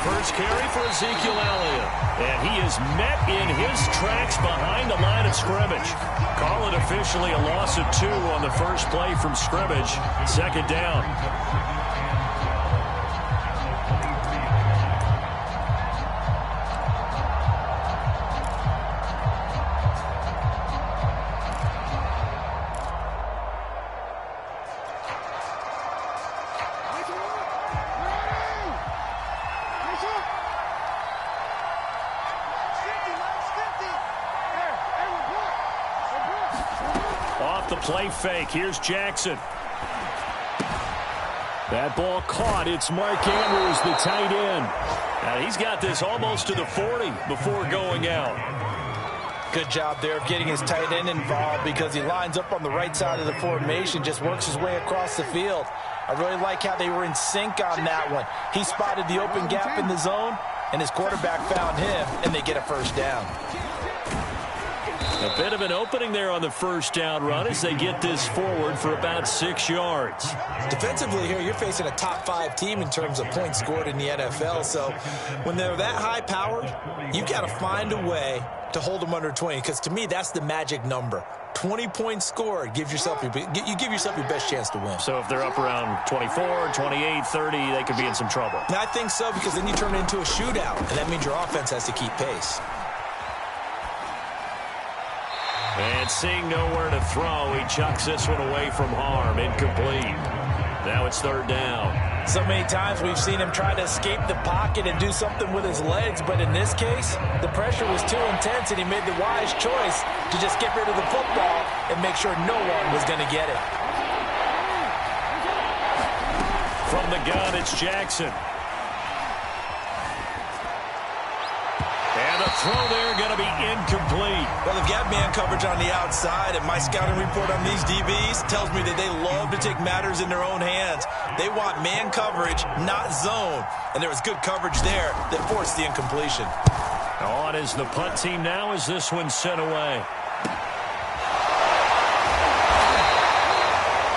First carry for Ezekiel Elliott. And he is met in his tracks behind the line of scrimmage. Call it officially a loss of 2 on the first play from scrimmage. Second down. Off the play fake. Here's Jackson. That ball caught. It's Mark Andrews, the tight end. Now he's got this almost to the 40 before going out. Good job there of getting his tight end involved because he lines up on the right side of the formation, just works his way across the field. I really like how they were in sync on that one. He spotted the open gap in the zone, and his quarterback found him, and they get a first down. A bit of an opening there on the first down run as they get this forward for about 6 yards. Defensively here, you're facing a top 5 team in terms of points scored in the NFL. So when they're that high-powered, you've got to find a way to hold them under 20, because to me, that's the magic number. 20 points scored, you give yourself your best chance to win. So if they're up around 24, 28, 30, they could be in some trouble. And I think so, because then you turn it into a shootout, and that means your offense has to keep pace. And seeing nowhere to throw, he chucks this one away from harm. Incomplete. Now it's third down. So many times we've seen him try to escape the pocket and do something with his legs, but in this case, the pressure was too intense, and he made the wise choice to just get rid of the football and make sure no one was going to get it. From the gun, it's Jackson. And the throw there going to be incomplete. Well, they've got man coverage on the outside, and my scouting report on these DBs tells me that they love to take matters in their own hands. They want man coverage, not zone. And there was good coverage there that forced the incompletion. On is the punt team now as this one's sent away.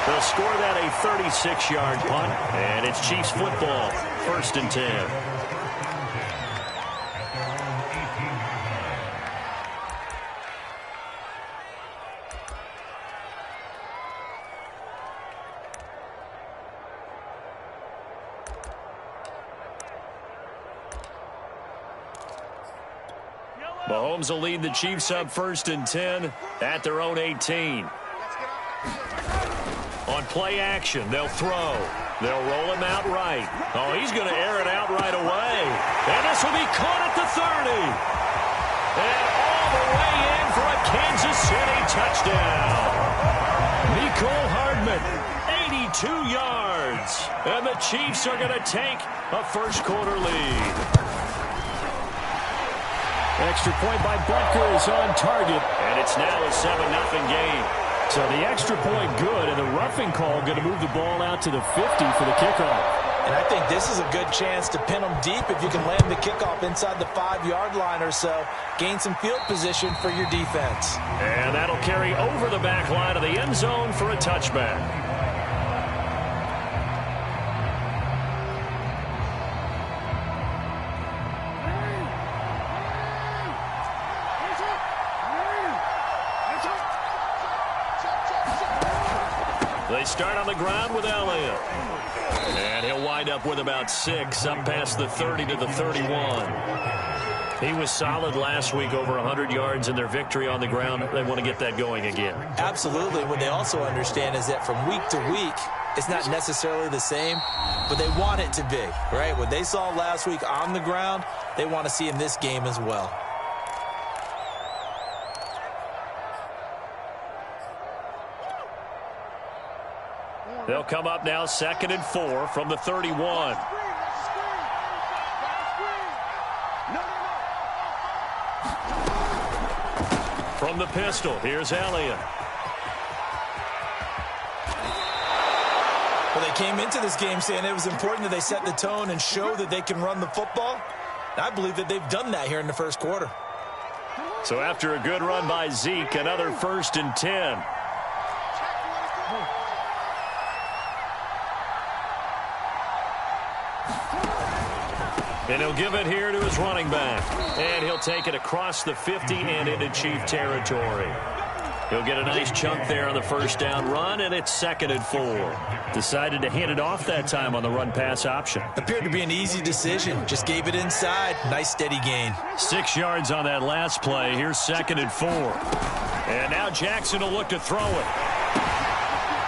They'll score that a 36-yard punt, and it's Chiefs football, 1st and 10. Mahomes will lead the Chiefs up 1st and 10 at their own 18. On play action, they'll throw. They'll roll him out right. Oh, he's going to air it out right away. And this will be caught at the 30. And all the way in for a Kansas City touchdown. Mecole Hardman, 82 yards. And the Chiefs are going to take a first-quarter lead. Extra point by Butker is on target. And it's now a 7-0 game. So the extra point good, and the roughing call going to move the ball out to the 50 for the kickoff. And I think this is a good chance to pin them deep if you can land the kickoff inside the 5-yard line or so. Gain some field position for your defense. And that'll carry over the back line of the end zone for a touchback. They start on the ground with Elliott. And he'll wind up with about 6, up past the 30 to the 31. He was solid last week, over 100 yards in their victory on the ground. They want to get that going again. Absolutely. What they also understand is that from week to week, it's not necessarily the same, but they want it to be, right? What they saw last week on the ground, they want to see in this game as well. They'll come up now 2nd and 4 from the 31. From the pistol, here's Elliott. Well, they came into this game saying it was important that they set the tone and show that they can run the football. And I believe that they've done that here in the first quarter. So after a good run by Zeke, another 1st and 10. And he'll give it here to his running back. And he'll take it across the 50 and into Chief territory. He'll get a nice chunk there on the first down run, and it's 2nd and 4. Decided to hand it off that time on the run-pass option. Appeared to be an easy decision. Just gave it inside. Nice steady gain. 6 yards on that last play. Here's 2nd and 4. And now Jackson will look to throw it.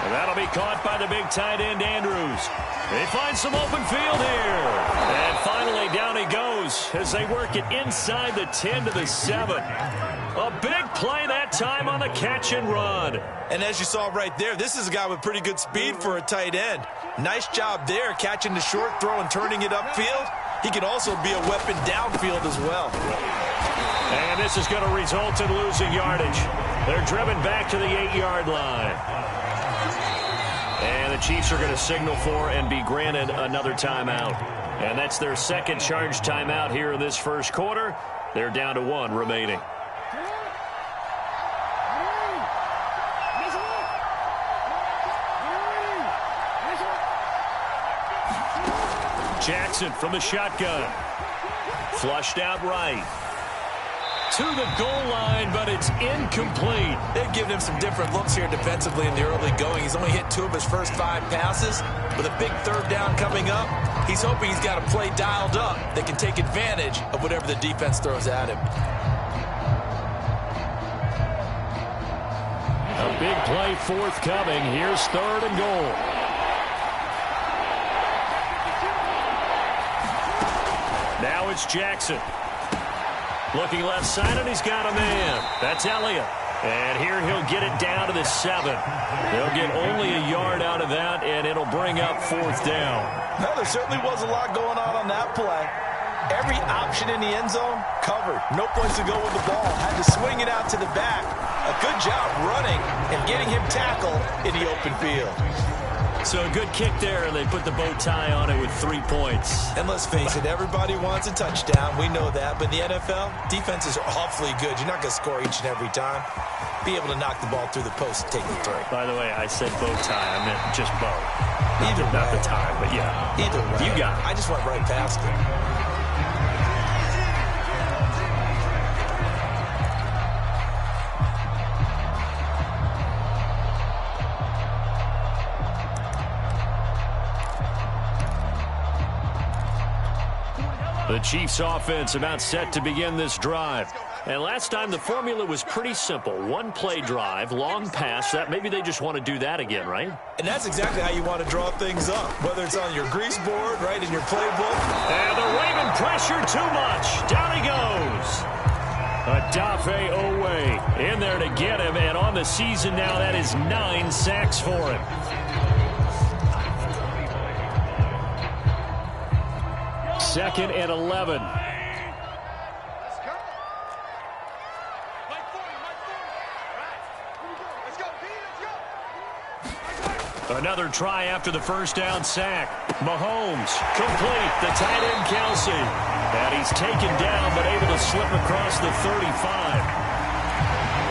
And that'll be caught by the big tight end, Andrews. They find some open field here. And finally, down he goes as they work it inside the 10 to the 7. A big play that time on the catch and run. And as you saw right there, this is a guy with pretty good speed for a tight end. Nice job there, catching the short throw and turning it upfield. He can also be a weapon downfield as well. And this is going to result in losing yardage. They're driven back to the 8-yard line. And the Chiefs are going to signal for and be granted another timeout. And that's their second charge timeout here in this first quarter. They're down to 1 remaining. Jackson from the shotgun. Flushed out right. To the goal line, but it's incomplete. They've given him some different looks here defensively in the early going. He's only hit 2 of his first 5 passes. With a big 3rd down coming up, he's hoping he's got a play dialed up that can take advantage of whatever the defense throws at him. A big play forthcoming. Here's 3rd and goal. Now it's Jackson. Looking left side, and he's got a man. That's Elliott. And here he'll get it down to the 7. They'll get only a yard out of that, and it'll bring up 4th down. Well, there certainly was a lot going on that play. Every option in the end zone covered. No place to go with the ball. Had to swing it out to the back. A good job running and getting him tackled in the open field. So a good kick there, and they put the bow tie on it with 3 points. And let's face it, everybody wants a touchdown. We know that. But in the NFL, defenses are awfully good. You're not going to score each and every time. Be able to knock the ball through the post and take the three. By the way, I said bow tie. I meant just bow. Either way. Not the tie, but yeah. Either way. You got it. I just went right past it. The Chiefs offense about set to begin this drive. And last time the formula was pretty simple. 1 play drive, long pass. That maybe they just want to do that again, right? And that's exactly how you want to draw things up. Whether it's on your grease board, right, in your playbook. And the Raven pressure too much. Down he goes. Odafe Oweh in there to get him. And on the season now, that is 9 sacks for him. Second and 11. Another try after the first down sack. Mahomes complete. The tight end Kelsey. And he's taken down but able to slip across the 35.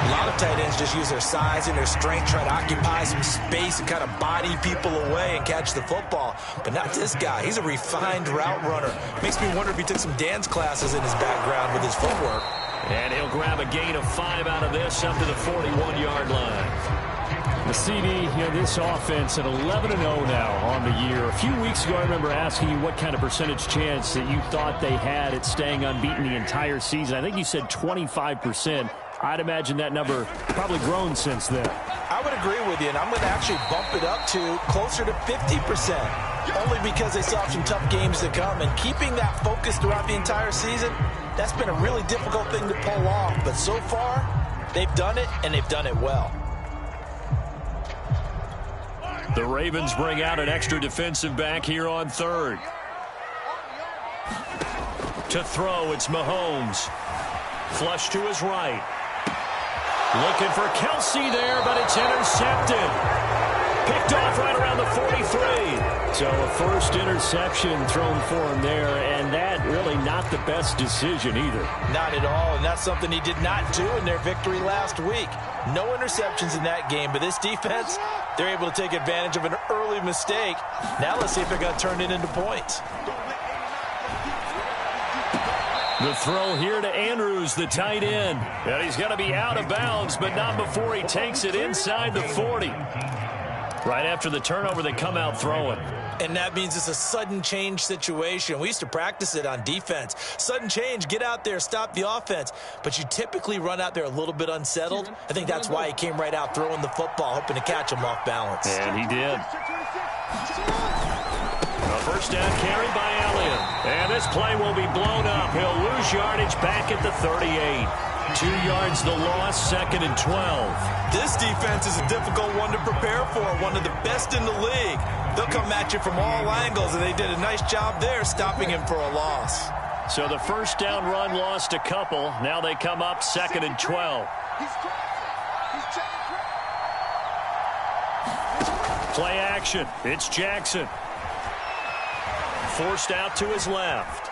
A lot of tight ends just use their size and their strength, try to occupy some space and kind of body people away and catch the football. But not this guy. He's a refined route runner. Makes me wonder if he took some dance classes in his background with his footwork. And he'll grab a gain of 5 out of this up to the 41-yard line. The CD, this offense at 11-0 now on the year. A few weeks ago, I remember asking you what kind of percentage chance that you thought they had at staying unbeaten the entire season. I think you said 25%. I'd imagine that number probably grown since then. I would agree with you, and I'm going to actually bump it up to closer to 50%, only because they still have some tough games to come. And keeping that focus throughout the entire season, that's been a really difficult thing to pull off. But so far, they've done it, and they've done it well. The Ravens bring out an extra defensive back here on 3rd. To throw, it's Mahomes. Flush to his right. Looking for Kelsey there, but it's intercepted. Picked off right around the 43. So a first interception thrown for him there, and that really not the best decision either. Not at all, and that's something he did not do in their victory last week. No interceptions in that game, but this defense, they're able to take advantage of an early mistake. Now let's see if they're going to turn it into points. The throw here to Andrews, the tight end. And he's going to be out of bounds, but not before he takes it inside the 40. Right after the turnover, they come out throwing. And that means it's a sudden change situation. We used to practice it on defense. Sudden change, get out there, stop the offense. But you typically run out there a little bit unsettled. I think that's why he came right out throwing the football, hoping to catch him off balance. And he did. A first down carry by Elliott. And this play will be blown up. He'll lose yardage back at the 38. 2 yards the loss, 2nd and 12. This defense is a difficult one to prepare for, one of the best in the league. They'll come at you from all angles, and they did a nice job there stopping him for a loss. So the first down run lost a couple. Now they come up 2nd and 12. Play action. It's Jackson. Forced out to his left.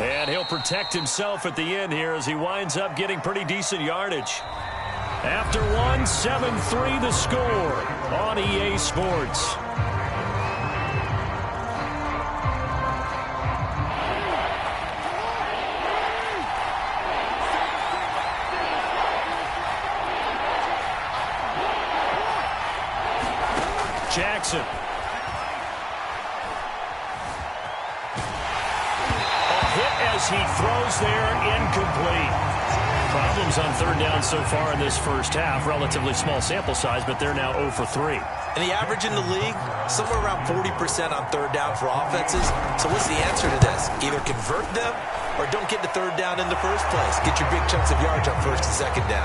And he'll protect himself at the end here as he winds up getting pretty decent yardage. After one, 7-3 the score on EA Sports. Jackson. As he throws there, incomplete. Problems on third down so far in this first half. Relatively small sample size, but they're now 0 for 3. And the average in the league, somewhere around 40% on third down for offenses. So what's the answer to this? Either convert them or don't get to third down in the first place. Get your big chunks of yards on first and second down.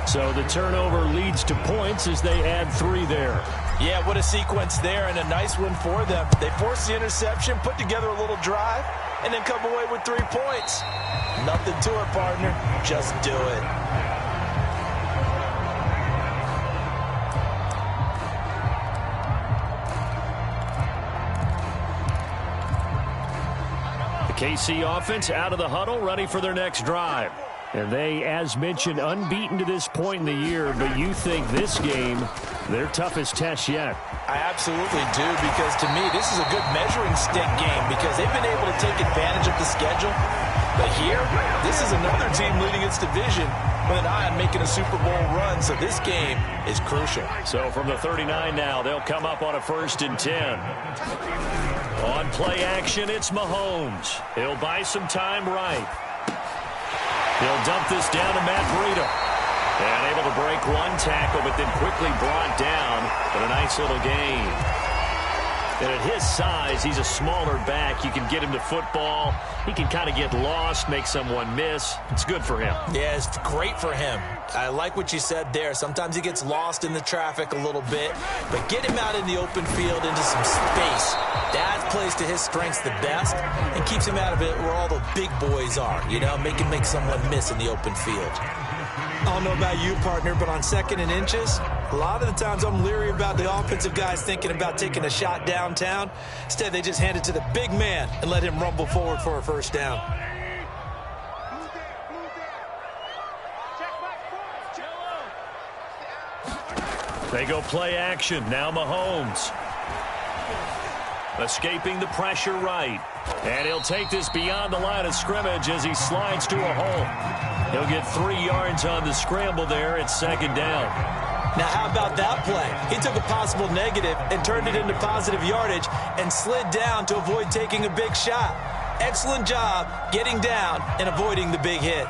So the turnover leads to points as they add 3 there. Yeah, what a sequence there, and a nice one for them. They forced the interception, put together a little drive, and then come away with 3 points. Nothing to it, partner. Just do it. The KC offense out of the huddle, ready for their next drive. And they, as mentioned, unbeaten to this point in the year, but you think this game, their toughest test yet. I absolutely do, because to me, this is a good measuring stick game because they've been able to take advantage of the schedule. But here, this is another team leading its division with an eye on making a Super Bowl run, so this game is crucial. So from the 39 now, they'll come up on a 1st and 10. On play action, it's Mahomes. He'll buy some time right. He'll dump this down to Matt Breida. And able to break one tackle, but then quickly brought down. But a nice little gain. And at his size, he's a smaller back. You can get him to football. He can kind of get lost, make someone miss. It's good for him. Yeah, it's great for him. I like what you said there. Sometimes he gets lost in the traffic a little bit. But get him out in the open field into some space. That plays to his strengths the best and keeps him out of it where all the big boys are. You know, make someone miss in the open field. I don't know about you, partner, but on 2nd and inches, a lot of the times I'm leery about the offensive guys thinking about taking a shot downtown. Instead, they just hand it to the big man and let him rumble forward for a first down. They go play action. Now Mahomes. Escaping the pressure right. And he'll take this beyond the line of scrimmage as he slides to a hole. He'll get 3 yards on the scramble there at 2nd down. Now, how about that play? He took a possible negative and turned it into positive yardage and slid down to avoid taking a big shot. Excellent job getting down and avoiding the big hit.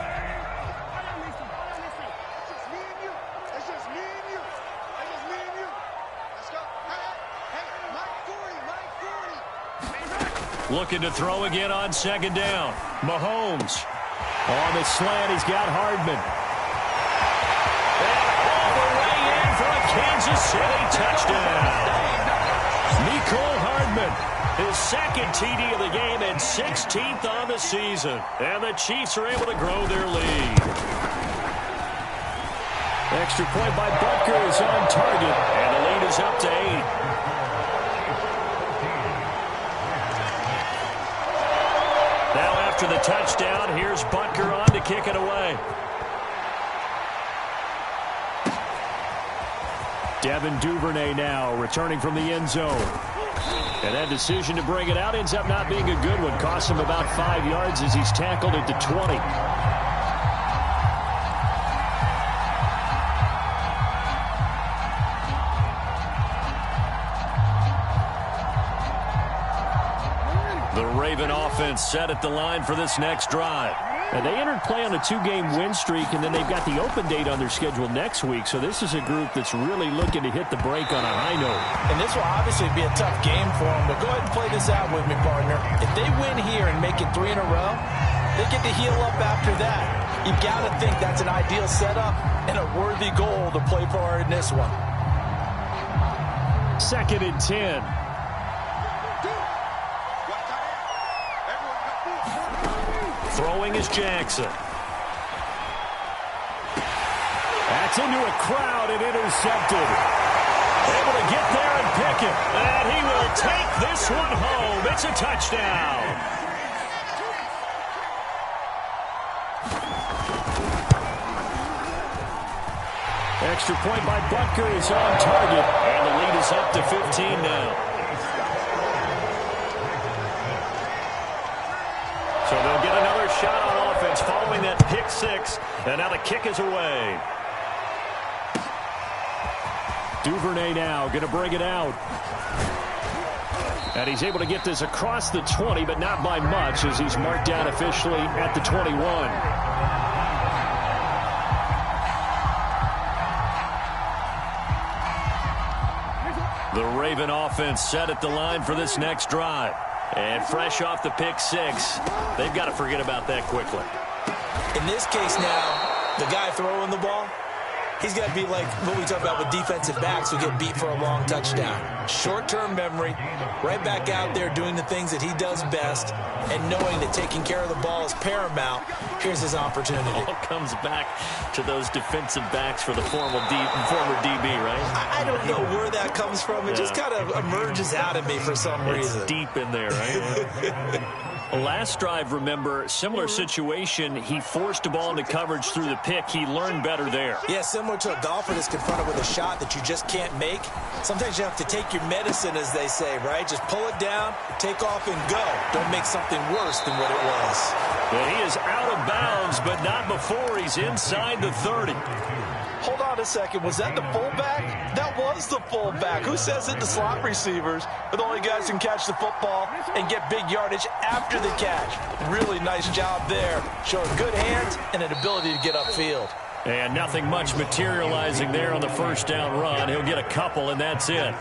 Looking to throw again on 2nd down. Mahomes. On the slant, he's got Hardman. And all the way in for a Kansas City touchdown. Mecole Hardman, his 2nd TD of the game and 16th on the season. And the Chiefs are able to grow their lead. Extra point by Butker is on target, and the lead is up to 8. After the touchdown, here's Butker on to kick it away. Devin Duvernay now returning from the end zone. And that decision to bring it out ends up not being a good one. Costs him about 5 yards as he's tackled at the 20. The Raven offense set at the line for this next drive. And they entered play on a 2-game win streak, and then they've got the open date on their schedule next week. So this is a group that's really looking to hit the break on a high note. And this will obviously be a tough game for them, but go ahead and play this out with me, partner. If they win here and make it 3 in a row, they get to heal up after that. You've got to think that's an ideal setup and a worthy goal to play for in this one. 2nd and 10. Throwing is Jackson. That's into a crowd and intercepted. Able to get there and pick it. And he will take this one home. It's a touchdown. Extra point by Butker is on target. And the lead is up to 15 now. So they'll get another shot on offense following that pick 6. And now the kick is away. Duvernay now going to bring it out. And he's able to get this across the 20, but not by much as he's marked down officially at the 21. The Raven offense set at the line for this next drive. And fresh off the pick 6, they've got to forget about that quickly. In this case now, the guy throwing the ball, he's got to be like what we talk about with defensive backs who get beat for a long touchdown. Short-term memory, right back out there doing the things that he does best, and knowing that taking care of the ball is paramount. Here's his opportunity. All comes back to those defensive backs for the former DB, right? I don't know where that comes from. It just kind of emerges out of me for some reason. It's deep in there, right? Last drive, remember, similar situation. He forced a ball into coverage through the pick. He learned better there. Yeah, similar to a golfer that's confronted with a shot that you just can't make. Sometimes you have to take your medicine, as they say, right? Just pull it down, take off, and go. Don't make something worse than what it was. Well, he is out of bounds, but not before he's inside the 30. Hold on a second. Was that the fullback? That was the fullback. Who says it? The slot receivers are the only guys who can catch the football and get big yardage after the catch. Really nice job there. Showing good hands and an ability to get upfield. And nothing much materializing there on the first down run. He'll get a couple, and that's it.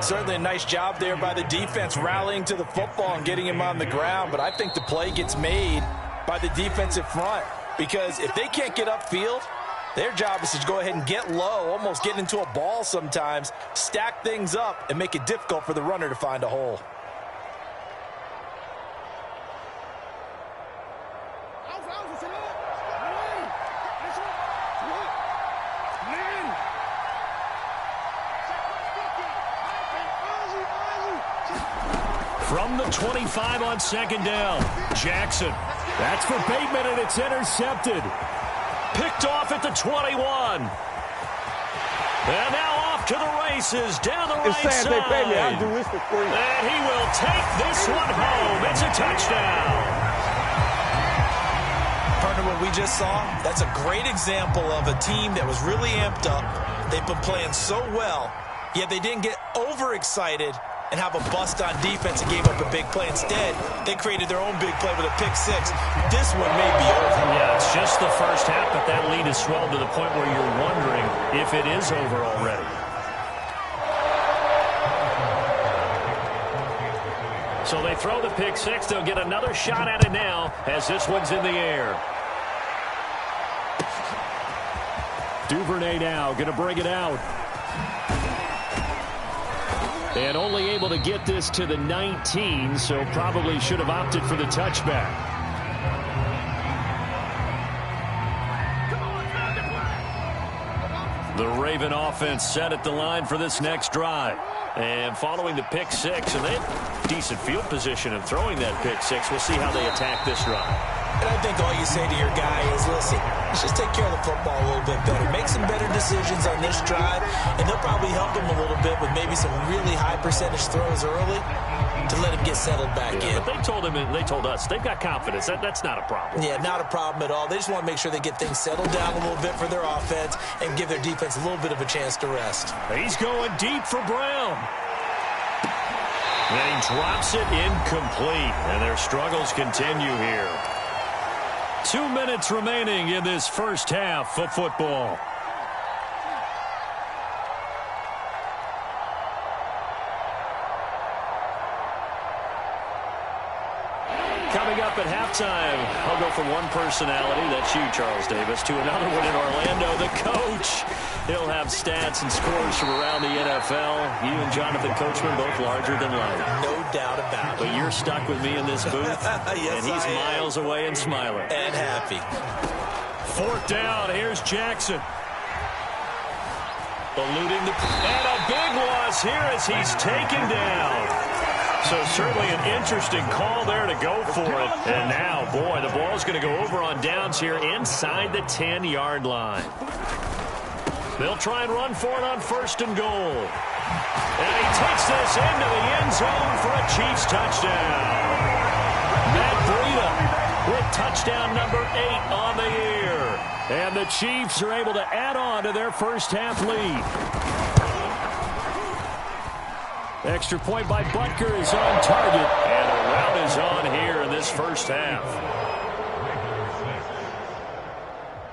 Certainly a nice job there by the defense rallying to the football and getting him on the ground. But I think the play gets made by the defensive front. Because if they can't get upfield, their job is to go ahead and get low, almost get into a ball sometimes, stack things up, and make it difficult for the runner to find a hole. From the 25 on 2nd down, Jackson. That's for Bateman, and it's intercepted. Picked off at the 21. And now off to the races down the right side. I'll do this for free. And he will take this one home. It's a touchdown. Partner, what we just saw, that's a great example of a team that was really amped up. They've been playing so well, yet they didn't get overexcited and have a bust on defense and gave up a big play. Instead, they created their own big play with a pick 6. This one may be over. Yeah, it's just the first half, but that lead has swelled to the point where you're wondering if it is over already. So they throw the pick 6. They'll get another shot at it now as this one's in the air. Duvernay now going to bring it out. And only able to get this to the 19, so probably should have opted for the touchback. The Raven offense set at the line for this next drive. And following the pick 6, and they have decent field position in throwing that pick 6. We'll see how they attack this drive. And I think all you say to your guy is, listen, let's just take care of the football a little bit better. Make some better decisions on this drive, and they'll probably help him a little bit with maybe some really high percentage throws early to let him get settled back in. But they told us they've got confidence. That's not a problem. Yeah, not a problem at all. They just want to make sure they get things settled down a little bit for their offense and give their defense a little bit of a chance to rest. He's going deep for Brown. Then he drops it incomplete, and their struggles continue here. 2 minutes remaining in this first half of football. Coming up at halftime, I'll go from one personality, that's you, Charles Davis, to another one in Orlando, the coach. He'll have stats and scores from around the NFL. You and Jonathan Coachman, both larger than life. No doubt about it. But you're stuck with me in this booth, yes, and he's miles away and smiling. And happy. 4th down, here's Jackson. Eluding and a big loss here as he's taken down. So certainly an interesting call there to go for it. And now, boy, the ball's going to go over on downs here inside the 10-yard line. They'll try and run for it on 1st and goal. And he takes this into the end zone for a Chiefs touchdown. Matt Breida with touchdown number 8 on the year. And the Chiefs are able to add on to their first half lead. Extra point by Butker is on target. And a rout is on here in this first half.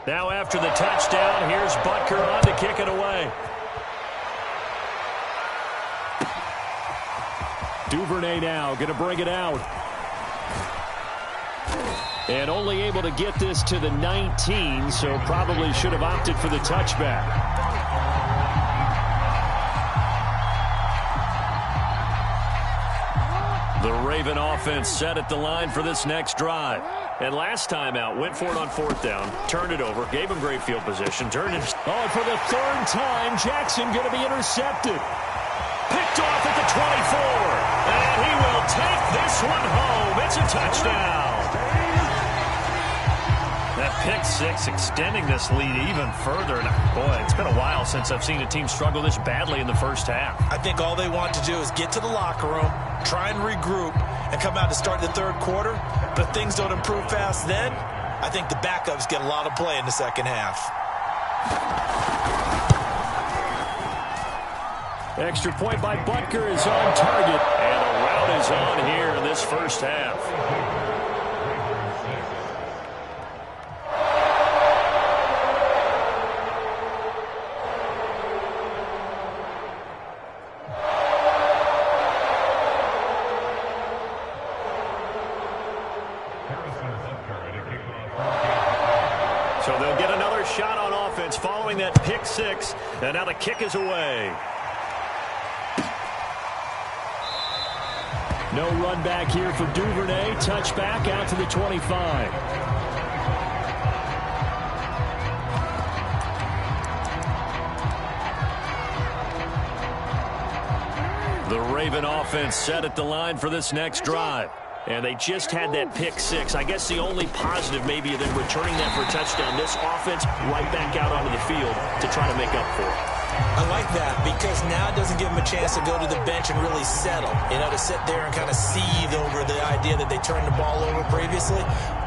Now after the touchdown, here's Butker on to kick it away. Duvernay now going to bring it out. And only able to get this to the 19, so probably should have opted for the touchback. The Raven offense set at the line for this next drive. And last time out, went for it on 4th down, turned it over, gave him great field position, turned it. Oh, for the 3rd time, Jackson going to be intercepted. Picked off at the 24. And he will take this one home. It's a touchdown. That pick 6 extending this lead even further. And boy, it's been a while since I've seen a team struggle this badly in the first half. I think all they want to do is get to the locker room, try and regroup, and come out to start the 3rd quarter. But if things don't improve fast then, I think the backups get a lot of play in the second half. Extra point by Butker is on target. And a rout is on here in this first half. So they'll get another shot on offense following that pick 6. And now the kick is away. No run back here for Duvernay. Touchback out to the 25. The Raven offense set at the line for this next drive. And they just had that pick 6. I guess the only positive maybe of them returning that for a touchdown. This offense right back out onto the field to try to make up for it. I like that because now it doesn't give them a chance to go to the bench and really settle. You know, to sit there and kind of seethe over the idea that they turned the ball over previously.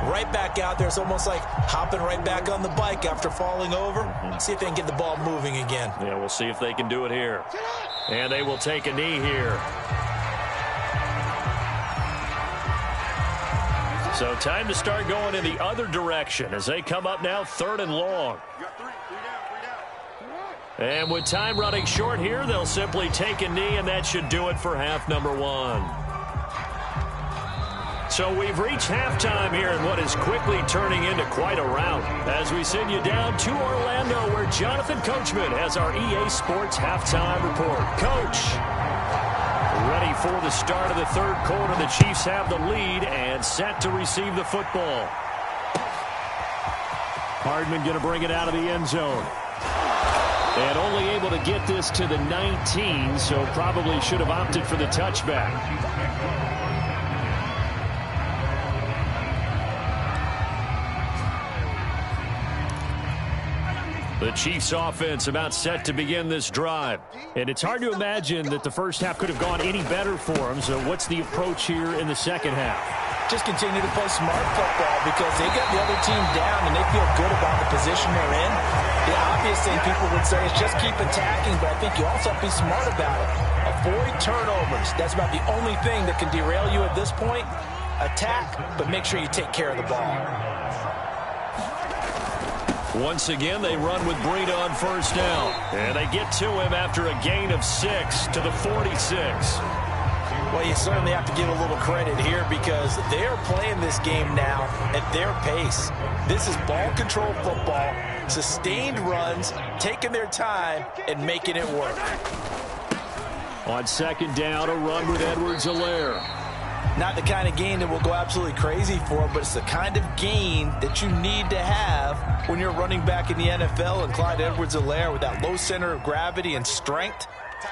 Right back out there. It's almost like hopping right back on the bike after falling over. See if they can get the ball moving again. Yeah, we'll see if they can do it here. And they will take a knee here. So time to start going in the other direction as they come up now 3rd and long. And with time running short here, they'll simply take a knee, and that should do it for half number 1. So we've reached halftime here in what is quickly turning into quite a rout as we send you down to Orlando where Jonathan Coachman has our EA Sports halftime report. Coach, ready for the start of the 3rd quarter. The Chiefs have the lead and set to receive the football. Hardman going to bring it out of the end zone. And only able to get this to the 19, so probably should have opted for the touchback. The Chiefs offense about set to begin this drive. And it's hard to imagine that the first half could have gone any better for them. So what's the approach here in the second half? Just continue to play smart football because they got the other team down and they feel good about the position they're in. The obvious thing people would say is just keep attacking, but I think you also have to be smart about it. Avoid turnovers. That's about the only thing that can derail you at this point. Attack, but make sure you take care of the ball. Once again, they run with Breida on first down. And they get to him after a gain of 6 to the 46. Well, you certainly have to give a little credit here because they're playing this game now at their pace. This is ball control football, sustained runs, taking their time, and making it work. On second down, a run with Edwards-Helaire. Not the kind of gain that will go absolutely crazy for, but it's the kind of gain that you need to have when you're running back in the NFL. And Clyde Edwards-Helaire, with that low center of gravity and strength,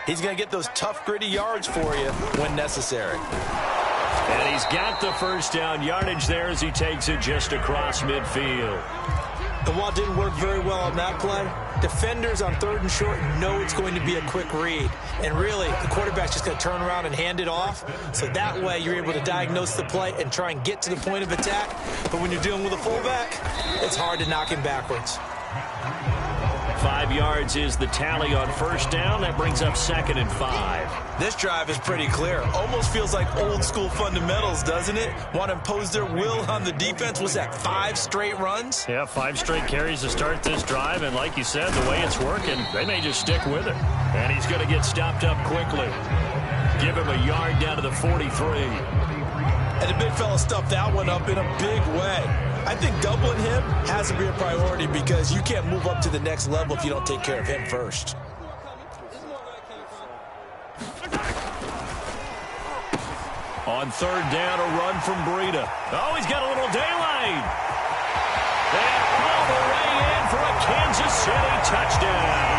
he's going to get those tough, gritty yards for you when necessary. And he's got the first down yardage there as he takes it just across midfield. And while it didn't work very well on that play, defenders on 3rd and short know it's going to be a quick read. And really, the quarterback's just going to turn around and hand it off. So that way, you're able to diagnose the play and try and get to the point of attack. But when you're dealing with a fullback, it's hard to knock him backwards. 5 yards is the tally on first down. That brings up 2nd and 5. This drive is pretty clear. Almost feels like old school fundamentals, doesn't it? Want to impose their will on the defense. Was that 5 straight runs? Yeah, 5 straight carries to start this drive. And like you said, the way it's working, they may just stick with it. And he's going to get stopped up quickly. Give him a yard down to the 43. And the big fella stuffed that one up in a big way. I think doubling him has to be a priority because you can't move up to the next level if you don't take care of him first. On 3rd down, a run from Breida. Oh, he's got a little daylight. And all the way in for a Kansas City touchdown.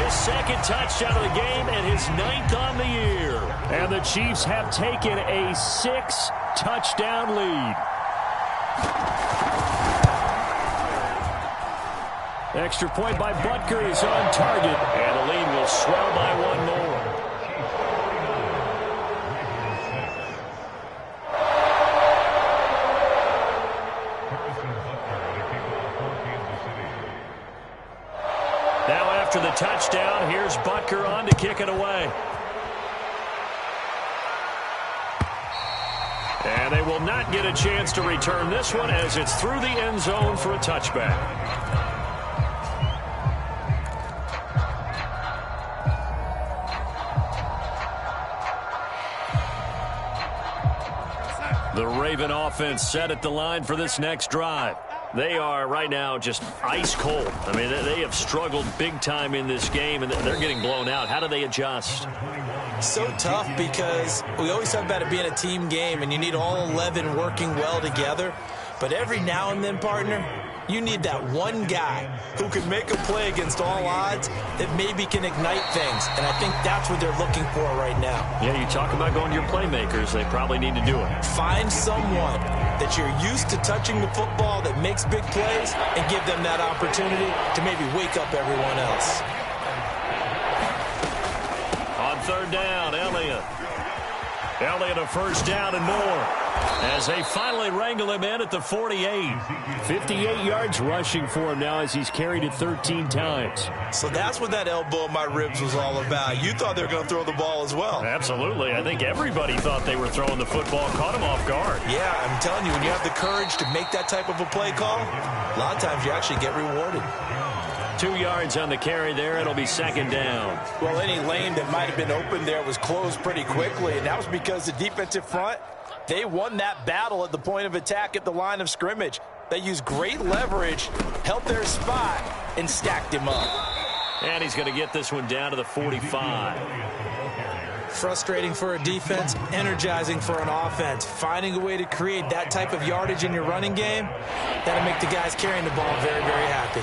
Second touchdown of the game and his 9th on the year. And the Chiefs have taken a 6-touchdown lead. Extra point by Butker is on target. And the lead will swell by 1 more. After the touchdown, here's Butker on to kick it away. And they will not get a chance to return this one as it's through the end zone for a touchback. The Raven offense set at the line for this next drive. They are right now just ice cold. I mean, they have struggled big time in this game, and they're getting blown out. How do they adjust? So tough because we always talk about it being a team game, and you need all 11 working well together. But every now and then, partner, you need that one guy who can make a play against all odds that maybe can ignite things. And I think that's what they're looking for right now. Yeah, you talk about going to your playmakers. They probably need to do it. Find someone that you're used to touching the football that makes big plays and give them that opportunity to maybe wake up everyone else. On 3rd down, Elliott. Elliott a first down and more as they finally wrangle him in at the 48. 58 yards rushing for him now as he's carried it 13 times. So that's what that elbow in my ribs was all about. You thought they were going to throw the ball as well. Absolutely. I think everybody thought they were throwing the football, caught him off guard. Yeah, I'm telling you, when you have the courage to make that type of a play call, a lot of times you actually get rewarded. 2 yards on the carry there. It'll be 2nd down. Well, any lane that might have been open there was closed pretty quickly, and that was because the defensive front, they won that battle at the point of attack at the line of scrimmage. They used great leverage, held their spot, and stacked him up. And he's going to get this one down to the 45. Frustrating for a defense, energizing for an offense. Finding a way to create that type of yardage in your running game, that'll make the guys carrying the ball very, very happy.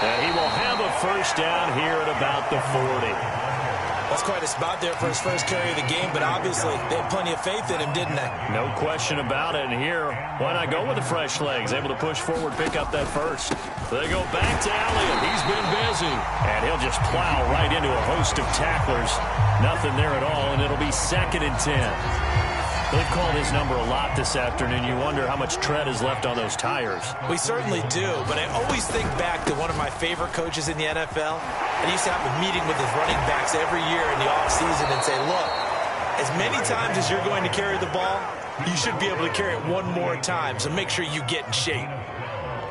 And he will have a first down here at about the 40. That's quite a spot there for his first carry of the game, but obviously they had plenty of faith in him, didn't they? No question about it. And here, why not go with the fresh legs? Able to push forward, pick up that first. They go back to Elliott. He's been busy. And he'll just plow right into a host of tacklers. Nothing there at all, and it'll be 2nd and 10. They've called his number a lot this afternoon. You wonder how much tread is left on those tires. We certainly do, but I always think back to one of my favorite coaches in the NFL. I used to have a meeting with his running backs every year in the offseason and say, look, as many times as you're going to carry the ball, you should be able to carry it one more time, so make sure you get in shape.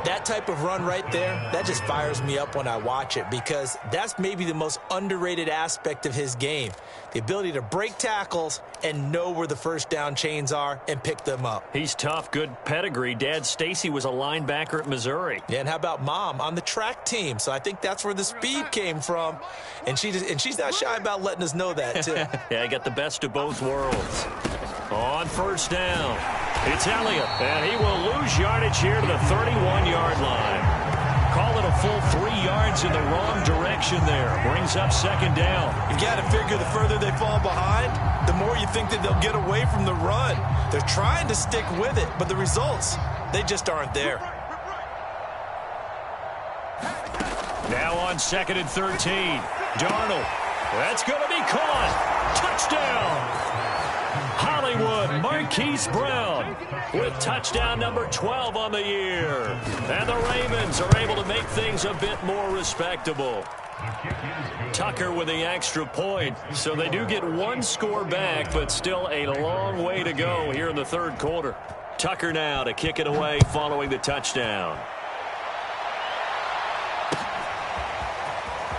That type of run right there, that just fires me up when I watch it because that's maybe the most underrated aspect of his game. The ability to break tackles and know where the first down chains are and pick them up. He's tough, good pedigree. Dad, Stacy, was a linebacker at Missouri. Yeah, and how about Mom on the track team? So I think that's where the speed came from. And she's not shy about letting us know that, too. Yeah, I got the best of both worlds. On first down, it's Elliott, and he will lose yardage here to the 31-yard line. Call it a full 3 yards in the wrong direction there. Brings up 2nd down. You've got to figure the further they fall behind, the more you think that they'll get away from the run. They're trying to stick with it, but the results, they just aren't there. Now on 2nd and 13, Darnold. That's going to be caught. Touchdown. Hollywood Marquise Brown with touchdown number 12 on the year. And the Ravens are able to make things a bit more respectable. Tucker with the extra point. So they do get 1 score back, but still a long way to go here in the 3rd quarter. Tucker now to kick it away following the touchdown.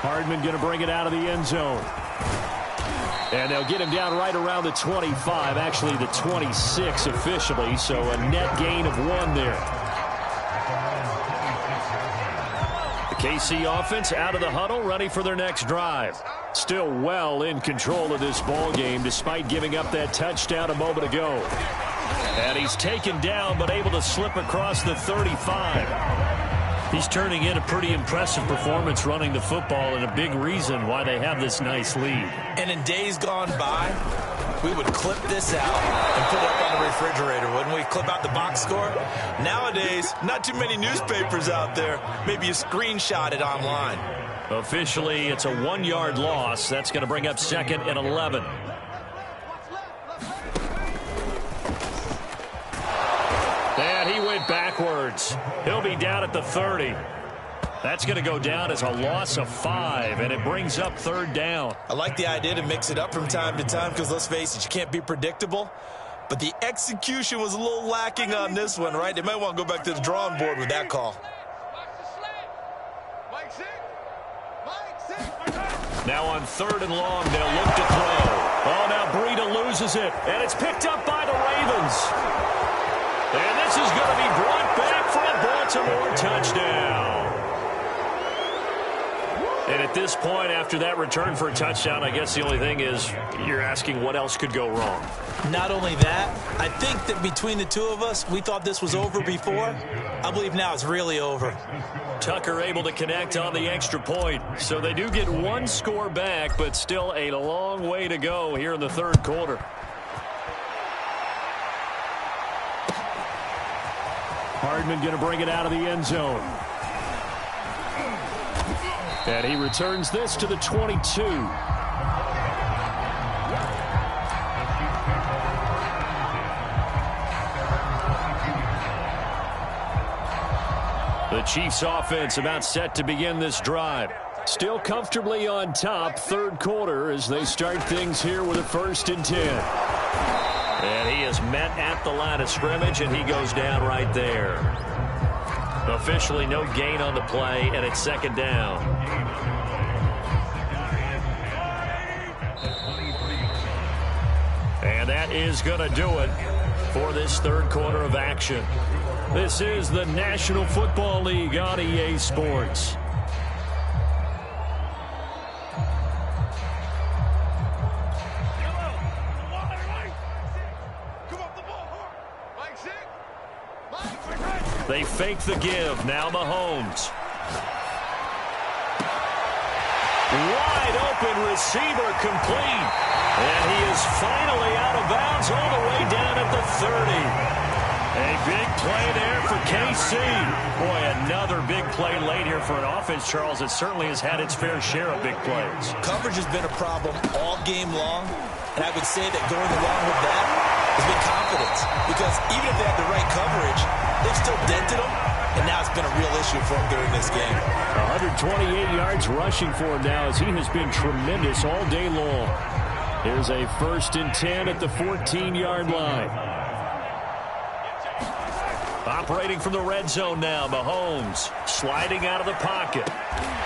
Hardman going to bring it out of the end zone. And they'll get him down right around the 25, actually the 26 officially, so a net gain of 1 there. The KC offense out of the huddle, ready for their next drive. Still well in control of this ball game despite giving up that touchdown a moment ago. And he's taken down but able to slip across the 35. He's turning in a pretty impressive performance running the football and a big reason why they have this nice lead. And in days gone by, we would clip this out and put it up on the refrigerator, wouldn't we? Clip out the box score. Nowadays, not too many newspapers out there. Maybe you screenshot it online. Officially, it's a 1-yard loss. That's going to bring up 2nd and 11. And he went backwards. He'll be down at the 30. That's going to go down as a loss of 5, and it brings up 3rd down. I like the idea to mix it up from time to time because, let's face it, you can't be predictable. But the execution was a little lacking on this one, right? They might want to go back to the drawing board with that call. Now on 3rd and long, they'll look to throw. Oh, now Breida loses it, and it's picked up by the Ravens. And this is going to be brought back for a Baltimore touchdown. And at this point, after that return for a touchdown, I guess the only thing is you're asking what else could go wrong. Not only that, I think that between the two of us, we thought this was over before. I believe now it's really over. Tucker able to connect on the extra point. So they do get 1 score back, but still a long way to go here in the 3rd quarter. Hardman going to bring it out of the end zone. And he returns this to the 22. The Chiefs offense about set to begin this drive. Still comfortably on top, 3rd quarter as they start things here with a 1st and 10. And he is met at the line of scrimmage, and he goes down right there. Officially no gain on the play, and it's 2nd down. is going to do it for this third quarter of action. This is the National Football League on EA Sports. They fake the give. Now Mahomes. Wide open receiver complete. And he is finally out of bounds all the way down at the 30. A big play there for KC. Boy, another big play late here for an offense, Charles, that certainly has had its fair share of big plays. Coverage has been a problem all game long, and I would say that going along with that has been confidence. Because even if they had the right coverage, they've still dented them, and now it's been a real issue for him during this game. 128 yards rushing for him now as he has been tremendous all day long. Here's a 1st and 10 at the 14-yard line. Operating from the red zone now, Mahomes sliding out of the pocket.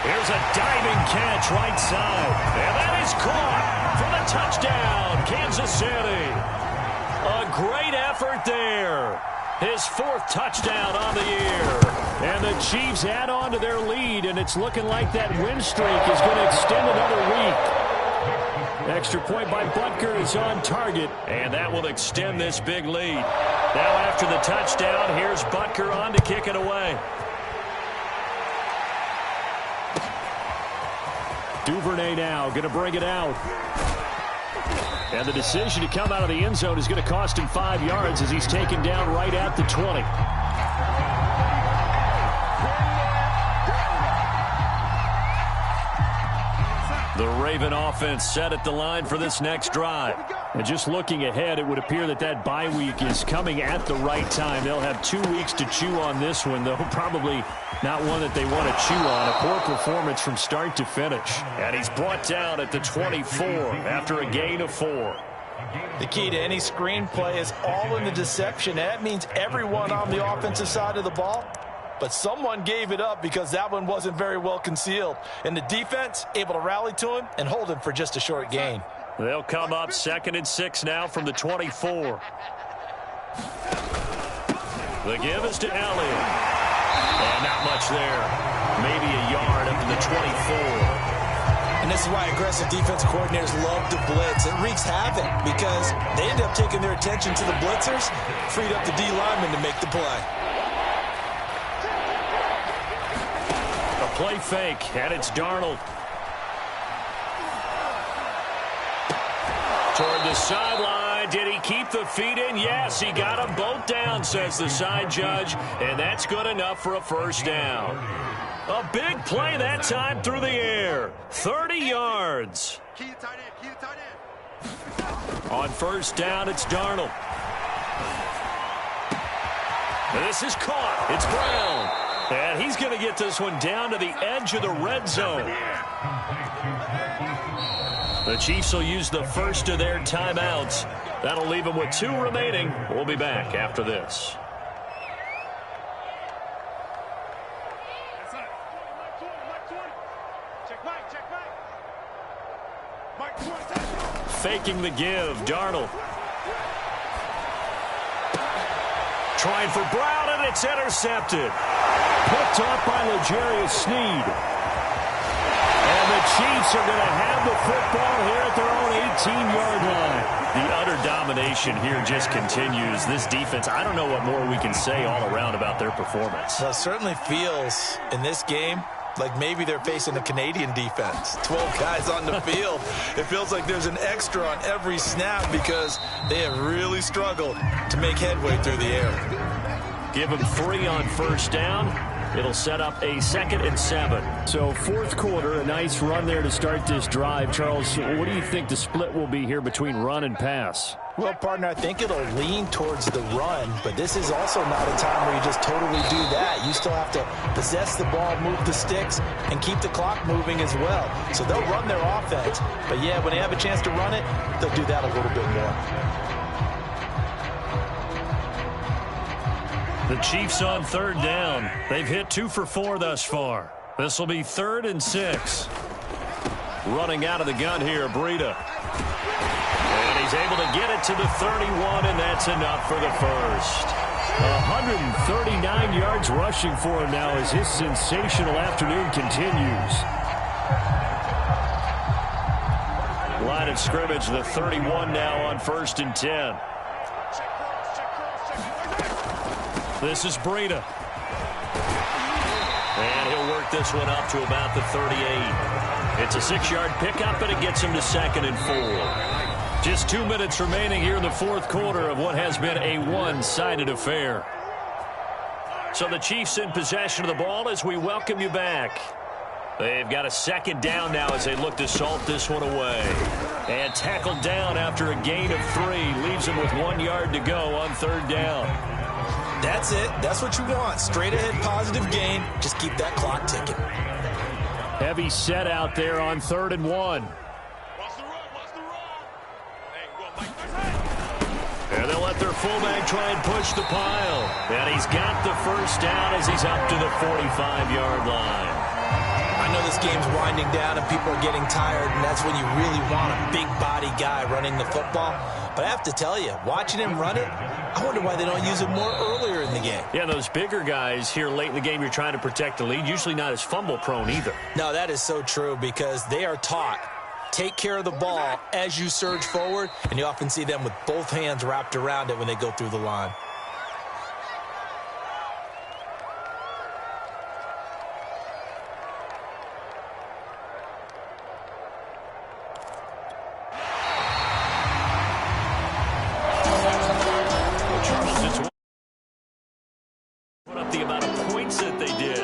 Here's a diving catch right side. And that is caught for the touchdown, Kansas City. A great effort there. His 4th touchdown on the year. And the Chiefs add on to their lead, and it's looking like that win streak is going to extend another week. Extra point by Butker is on target, and that will extend this big lead. Now after the touchdown, here's Butker on to kick it away. Duvernay now going to bring it out. And the decision to come out of the end zone is going to cost him 5 yards as he's taken down right at the 20. The Raven offense set at the line for this next drive. And just looking ahead, it would appear that that bye week is coming at the right time. They'll have 2 weeks to chew on this one, though probably not one that they want to chew on. A poor performance from start to finish. And he's brought down at the 24 after a gain of 4. The key to any screen play is all in the deception. That means everyone on the offensive side of the ball. But someone gave it up because that one wasn't very well concealed. And the defense able to rally to him and hold him for just a short gain. They'll come up 2nd and 6 now from the 24. The give is to Elliott. And not much there. Maybe a yard up to the 24. And this is why aggressive defense coordinators love to blitz. It wreaks havoc because they end up taking their attention to the blitzers, freed up the D lineman to make the play. Play fake, and it's Darnold. Toward the sideline. Did he keep the feet in? Yes, he got them both down, says the side judge, and that's good enough for a 1st down. A big play that time through the air. 30 yards. On 1st down, it's Darnold. This is caught. It's Brown. And he's going to get this one down to the edge of the red zone. The Chiefs will use the first of their timeouts. That'll leave them with 2 remaining. We'll be back after this. Faking the give, Darnold. Trying for Brown, and it's intercepted. Picked off by L'Jarius Sneed. And the Chiefs are going to have the football here at their own 18-yard line. The utter domination here just continues. This defense, I don't know what more we can say all around about their performance. Well, it certainly feels in this game like maybe they're facing a Canadian defense. 12 guys on the field. It feels like there's an extra on every snap because they have really struggled to make headway through the air. Give them 3 on 1st down. It'll set up a 2nd and 7. So 4th quarter, a nice run there to start this drive. Charles, what do you think the split will be here between run and pass? Well, partner, I think it'll lean towards the run, but this is also not a time where you just totally do that. You still have to possess the ball, move the sticks, and keep the clock moving as well. So they'll run their offense, but yeah, when they have a chance to run it, they'll do that a little bit more. The Chiefs on 3rd down. They've hit 2 for 4 thus far. This will be 3rd and 6. Running out of the gun here, Breida. And he's able to get it to the 31, and that's enough for the first. 139 yards rushing for him now as his sensational afternoon continues. Line of scrimmage, the 31 now on 1st and 10. This is Breida. And he'll work this one up to about the 38. It's a 6-yard pickup, and it gets him to 2nd and 4. Just 2 minutes remaining here in the 4th quarter of what has been a one-sided affair. So the Chiefs in possession of the ball as we welcome you back. They've got a 2nd down now as they look to salt this one away. And tackled down after a gain of 3. Leaves him with 1 yard to go on 3rd down. That's it. That's what you want. Straight ahead positive gain. Just keep that clock ticking. Heavy set out there on 3rd and 1. And they'll let their fullback try and push the pile. And he's got the first down as he's up to the 45-yard line. I know this game's winding down and people are getting tired, and that's when you really want a big body guy running the football. But I have to tell you, watching him run it, I wonder why they don't use it more earlier in the game. Yeah, those bigger guys here late in the game, you're trying to protect the lead, usually not as fumble prone either. No, that is so true because they are taught, take care of the ball as you surge forward, and you often see them with both hands wrapped around it when they go through the line. Put up the amount of points that they did.